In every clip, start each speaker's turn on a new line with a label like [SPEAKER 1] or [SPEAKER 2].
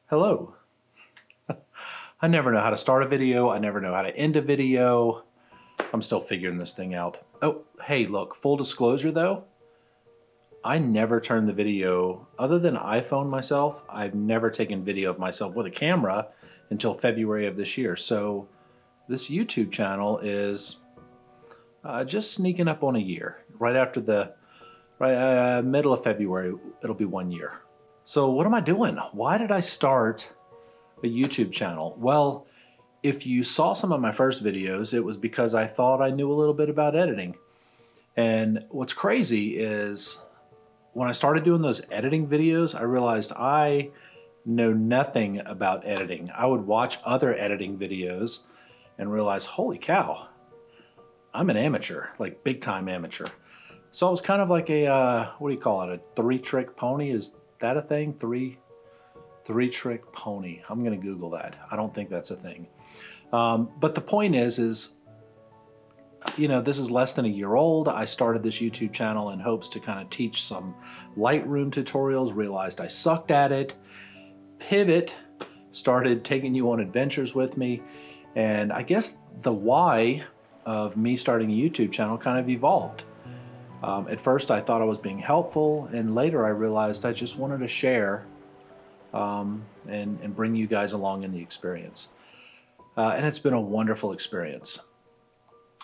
[SPEAKER 1] Hello. I never know how to start a video. I never know how to end a video. I'm still figuring this thing out. Oh, hey, look, full disclosure though, I never turned the video, other than iPhone myself, I've never taken video of myself with a camera until February of this year. So this YouTube channel is just sneaking up on a year. Right after the middle of February, it'll be 1 year. So what am I doing? Why did I start a YouTube channel? Well, if you saw some of my first videos, it was because I thought I knew a little bit about editing. And what's crazy is when I started doing those editing videos, I realized I know nothing about editing. I would watch other editing videos and realize, holy cow, I'm an amateur, like big time amateur. So I was kind of like a, what do you call it? A three-trick pony? Is that a thing? Three-trick pony. I'm gonna Google that. I don't think that's a thing. But the point is, you know, this is less than a year old. I started this YouTube channel in hopes to kind of teach some Lightroom tutorials, realized I sucked at it, pivot, started taking you on adventures with me. And I guess the why of me starting a YouTube channel kind of evolved. At first I thought I was being helpful, and later I realized I just wanted to share and bring you guys along in the experience. And it's been a wonderful experience.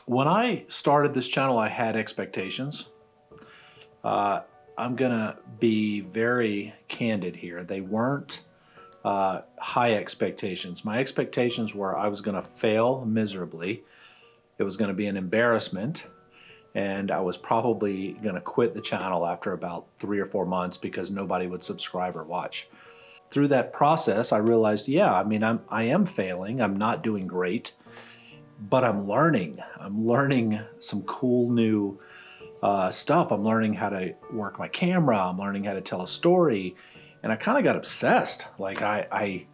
[SPEAKER 1] When I started this channel, I had expectations. I'm gonna be very candid here. They weren't high expectations. My expectations were I was gonna fail miserably. It was gonna be an embarrassment, and I was probably gonna quit the channel after about 3 or 4 months because nobody would subscribe or watch. Through that process, I realized, yeah, I mean, I am failing. I'm not doing great, but I'm learning. I'm learning some cool new stuff. I'm learning how to work my camera. I'm learning how to tell a story. And I kind of got obsessed. Like I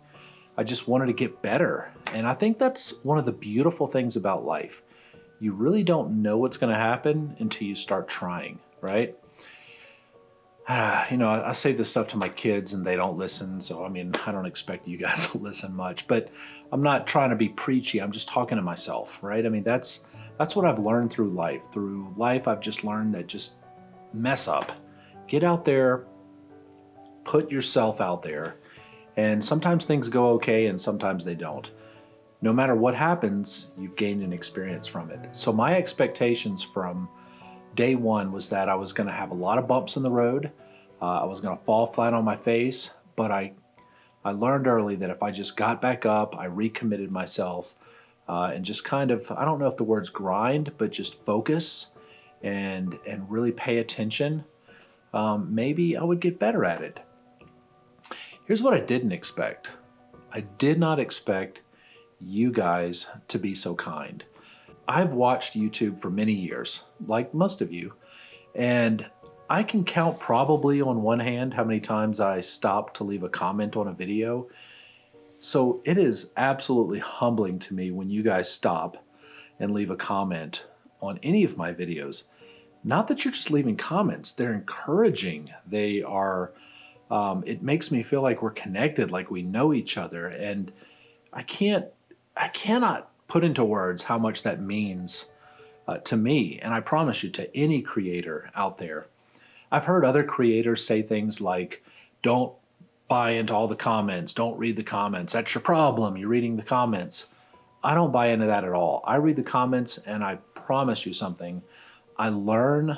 [SPEAKER 1] just wanted to get better. And I think that's one of the beautiful things about life. You really don't know what's going to happen until you start trying, right? You know, I say this stuff to my kids and they don't listen. So, I mean, I don't expect you guys to listen much, but I'm not trying to be preachy. I'm just talking to myself, right? I mean, that's what I've learned through life. Through life, I've just learned that just mess up. Get out there, put yourself out there. And sometimes things go okay and sometimes they don't. No matter what happens, you've gained an experience from it. So my expectations from day one was that I was going to have a lot of bumps in the road. I was going to fall flat on my face, but I learned early that if I just got back up, I recommitted myself and just kind of, I don't know if the word's grind, but just focus and really pay attention, maybe I would get better at it. Here's what I didn't expect. I did not expect you guys to be so kind. I've watched YouTube for many years, like most of you, and I can count probably on one hand how many times I stopped to leave a comment on a video. So it is absolutely humbling to me when you guys stop and leave a comment on any of my videos. Not that you're just leaving comments, they're encouraging. They are, it makes me feel like we're connected, like we know each other, and I cannot put into words how much that means to me, and I promise you to any creator out there. I've heard other creators say things like, don't buy into all the comments, don't read the comments, that's your problem, you're reading the comments. I don't buy into that at all. I read the comments and I promise you something, I learn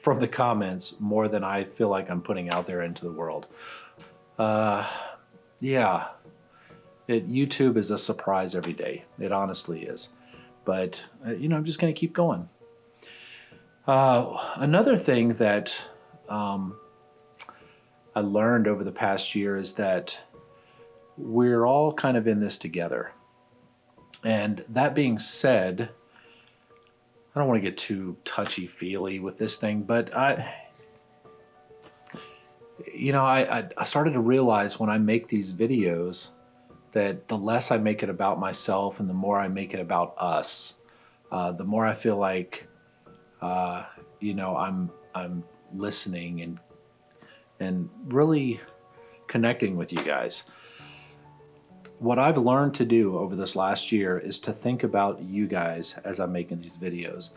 [SPEAKER 1] from the comments more than I feel like I'm putting out there into the world. Yeah. YouTube is a surprise every day. It honestly is. But, you know, I'm just going to keep going. Another thing that I learned over the past year is that we're all kind of in this together. And that being said, I don't want to get too touchy-feely with this thing, but I started to realize when I make these videos that the less I make it about myself and the more I make it about us, the more I feel like, you know, I'm listening and really connecting with you guys. What I've learned to do over this last year is to think about you guys as I'm making these videos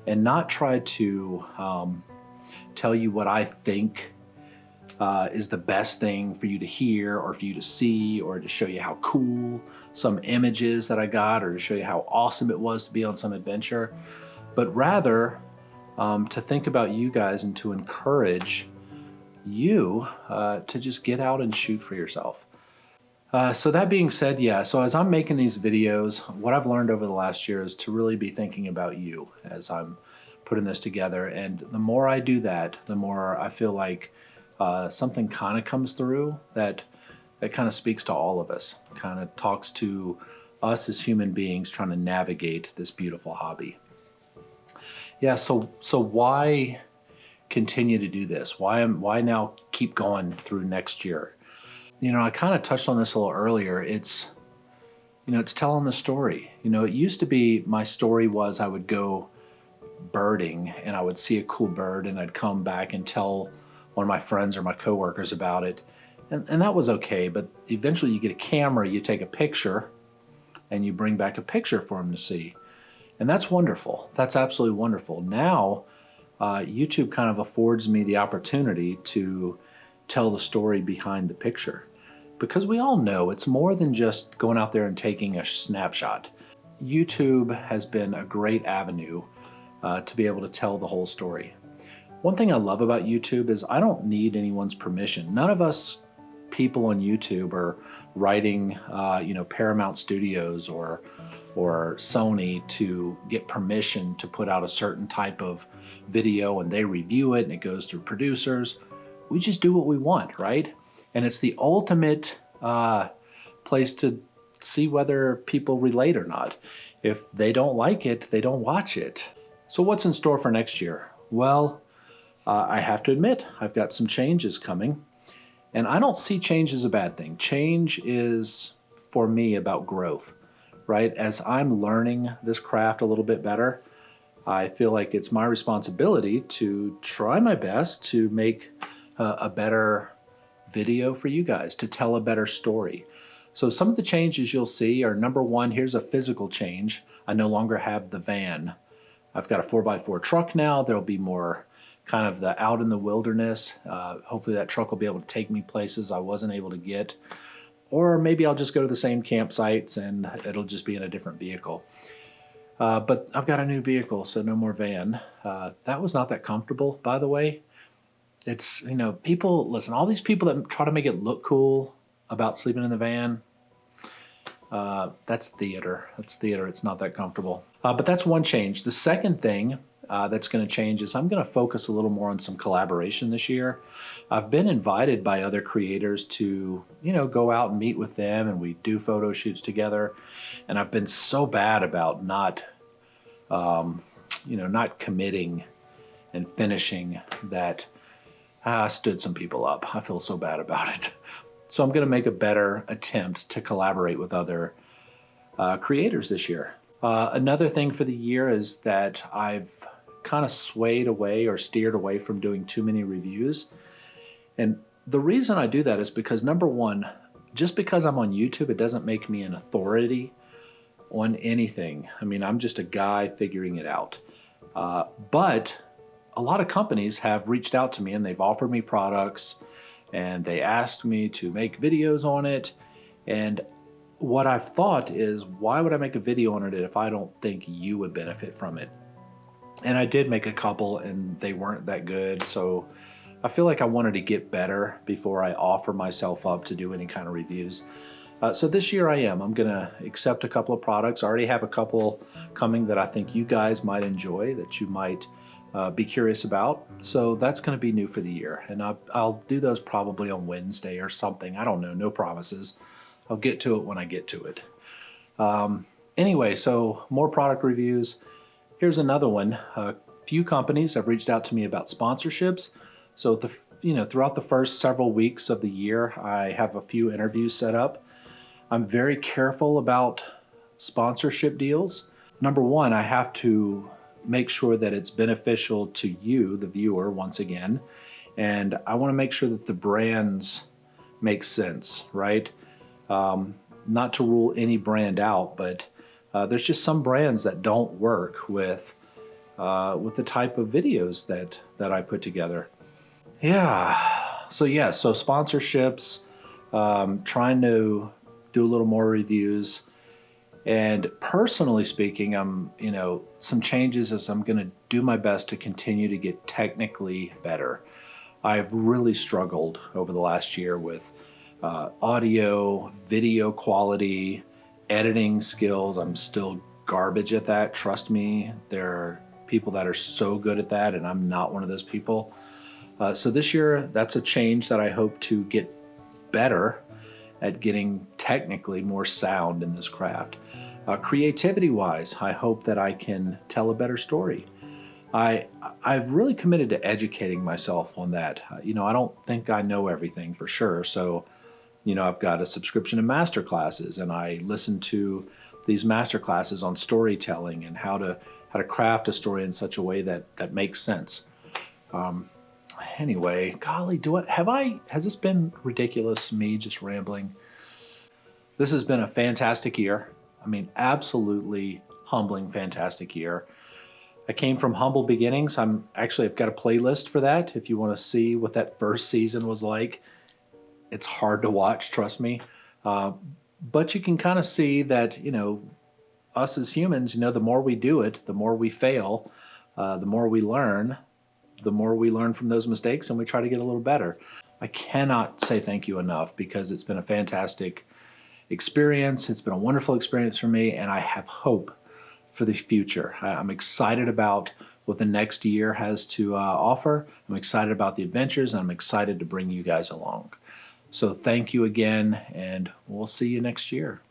[SPEAKER 1] and not try to tell you what I think is the best thing for you to hear or for you to see, or to show you how cool some images that I got, or to show you how awesome it was to be on some adventure, but rather to think about you guys and to encourage you to just get out and shoot for yourself. So that being said, yeah, so as I'm making these videos, what I've learned over the last year is to really be thinking about you as I'm putting this together. And the more I do that, the more I feel like something kind of comes through that kind of speaks to all of us, kind of talks to us as human beings trying to navigate this beautiful hobby. Yeah, so why continue to do this? Why now keep going through next year? You know, I kind of touched on this a little earlier. It's, you know, it's telling the story. You know, it used to be my story was I would go birding and I would see a cool bird and I'd come back and tell one of my friends or my coworkers about it. And that was okay, but eventually you get a camera, you take a picture, and you bring back a picture for them to see. And that's wonderful. That's absolutely wonderful. Now, YouTube kind of affords me the opportunity to tell the story behind the picture. Because we all know it's more than just going out there and taking a snapshot. YouTube has been a great avenue to be able to tell the whole story. One thing I love about YouTube is I don't need anyone's permission. None of us people on YouTube are writing, you know, Paramount Studios or Sony to get permission to put out a certain type of video, and they review it and it goes through producers. We just do what we want, right? And it's the ultimate place to see whether people relate or not. If they don't like it, they don't watch it. So what's in store for next year? Well, I have to admit, I've got some changes coming. And I don't see change as a bad thing. Change is, for me, about growth, right? As I'm learning this craft a little bit better, I feel like it's my responsibility to try my best to make a better video for you guys, to tell a better story. So some of the changes you'll see are, number one, here's a physical change. I no longer have the van. I've got a 4x4 truck now. There'll be more kind of the out in the wilderness. Hopefully that truck will be able to take me places I wasn't able to get. Or maybe I'll just go to the same campsites and it'll just be in a different vehicle. But I've got a new vehicle, so no more van. That was not that comfortable, by the way. It's, you know, people, listen, all these people that try to make it look cool about sleeping in the van, that's theater. That's theater. It's not that comfortable. But that's one change. The second thing that's going to change is I'm going to focus a little more on some collaboration this year. I've been invited by other creators to, you know, go out and meet with them, and we do photo shoots together. And I've been so bad about not, you know, not committing and finishing that I stood some people up. I feel so bad about it. So I'm going to make a better attempt to collaborate with other creators this year. Another thing for the year is that I've kind of swayed away or steered away from doing too many reviews. And the reason I do that is because, number one, just because I'm on YouTube, it doesn't make me an authority on anything. I mean, I'm just a guy figuring it out. But a lot of companies have reached out to me and they've offered me products and they asked me to make videos on it. And what I've thought is, why would I make a video on it if I don't think you would benefit from it? And I did make a couple and they weren't that good. So I feel like I wanted to get better before I offer myself up to do any kind of reviews. So this year I'm going to accept a couple of products. I already have a couple coming that I think you guys might enjoy, that you might be curious about. So that's going to be new for the year. And I'll do those probably on Wednesday or something. I don't know, no promises. I'll get to it when I get to it. Anyway, so more product reviews. Here's another one. A few companies have reached out to me about sponsorships. So throughout the first several weeks of the year, I have a few interviews set up. I'm very careful about sponsorship deals. Number one, I have to make sure that it's beneficial to you, the viewer, once again. And I want to make sure that the brands make sense, right? not to rule any brand out, but there's just some brands that don't work with the type of videos that I put together. Yeah, so sponsorships, trying to do a little more reviews, and personally speaking, some changes as I'm going to do my best to continue to get technically better. I've really struggled over the last year with audio, video quality, editing skills. I'm still garbage at that. Trust me, there are people that are so good at that, and I'm not one of those people. So this year, that's a change that I hope to get better at, getting technically more sound in this craft. Creativity-wise, I hope that I can tell a better story. I've really committed to educating myself on that. I don't think I know everything for sure, so I've got a subscription to master classes, and I listen to these master classes on storytelling and how to craft a story in such a way that makes sense. Anyway, golly, has this been ridiculous, me just rambling? This has been a fantastic year. I mean, absolutely humbling, fantastic year. I came from humble beginnings. I've got a playlist for that. If you want to see what that first season was like, it's hard to watch, trust me. But you can kind of see that, us as humans, the more we do it, the more we fail, the more we learn from those mistakes, and we try to get a little better. I cannot say thank you enough, because it's been a fantastic experience. It's been a wonderful experience for me, and I have hope for the future. I'm excited about what the next year has to offer. I'm excited about the adventures, and I'm excited to bring you guys along. So thank you again, and we'll see you next year.